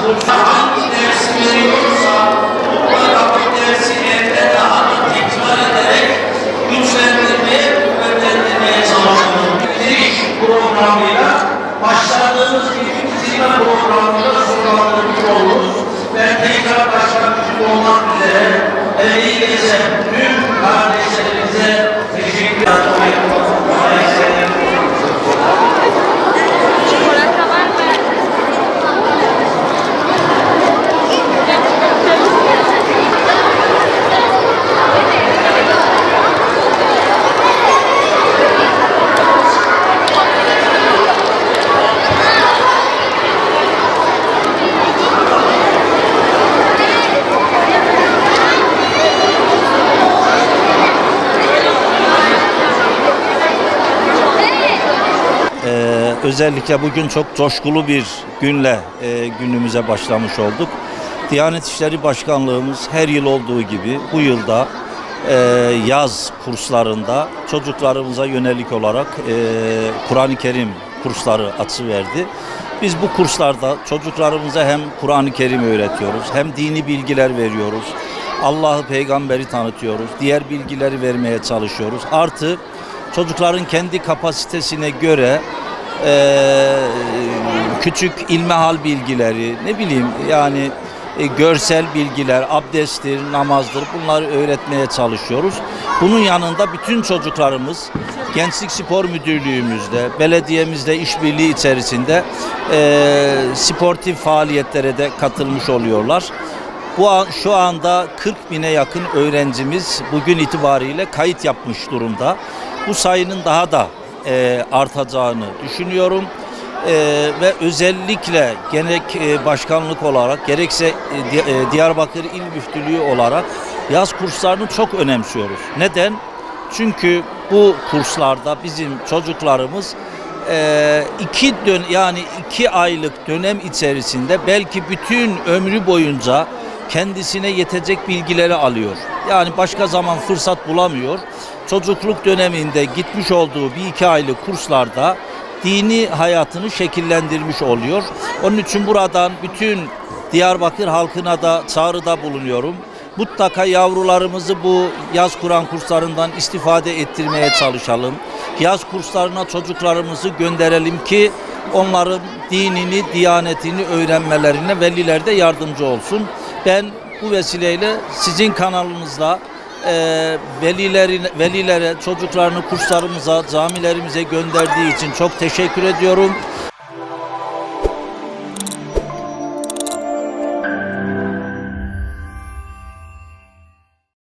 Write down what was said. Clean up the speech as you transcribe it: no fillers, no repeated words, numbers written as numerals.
Hangi dersi veriyorsa mutlaka o dersi evde daha da tekrar ederek güçlendirmeye, kuvvetlendirmeye çalışıyoruz. Bitiriş programıyla başladığımız gibi bitirme programıyla sonlandırmış olduk. Ben tekrar başlamış olmak üzere elinize, tüm kardeşlerimize teşekkür ederim. Özellikle bugün çok coşkulu bir günle günümüze başlamış olduk. Diyanet İşleri Başkanlığımız her yıl olduğu gibi bu yılda yaz kurslarında çocuklarımıza yönelik olarak Kur'an-ı Kerim kursları açıverdi. Biz bu kurslarda çocuklarımıza hem Kur'an-ı Kerim öğretiyoruz, hem dini bilgiler veriyoruz, Allah'ı, peygamberi tanıtıyoruz, diğer bilgileri vermeye çalışıyoruz. Artı çocukların kendi kapasitesine göre küçük ilmihal bilgileri, ne bileyim yani görsel bilgiler, abdesttir, namazdır, bunları öğretmeye çalışıyoruz. Bunun yanında bütün çocuklarımız Gençlik Spor Müdürlüğümüzde, belediyemizde işbirliği içerisinde sportif faaliyetlere de katılmış oluyorlar. Şu anda 40 bine yakın öğrencimiz bugün itibariyle kayıt yapmış durumda. Bu sayının daha da artacağını düşünüyorum. Ve özellikle gerek başkanlık olarak gerekse Diyarbakır İl Müftülüğü olarak yaz kurslarını çok önemsiyoruz. Neden? Çünkü bu kurslarda bizim çocuklarımız iki aylık dönem içerisinde belki bütün ömrü boyunca kendisine yetecek bilgileri alıyor. Yani başka zaman fırsat bulamıyor. Çocukluk döneminde gitmiş olduğu bir iki aylık kurslarda dini hayatını şekillendirmiş oluyor. Onun için buradan bütün Diyarbakır halkına da çağrıda bulunuyorum. Mutlaka yavrularımızı bu yaz Kur'an kurslarından istifade ettirmeye çalışalım. Yaz kurslarına çocuklarımızı gönderelim ki onların dinini, diyanetini öğrenmelerine veliler de yardımcı olsun. Ben bu vesileyle sizin kanalınızla velilere çocuklarını kurslarımıza, camilerimize gönderdiği için çok teşekkür ediyorum.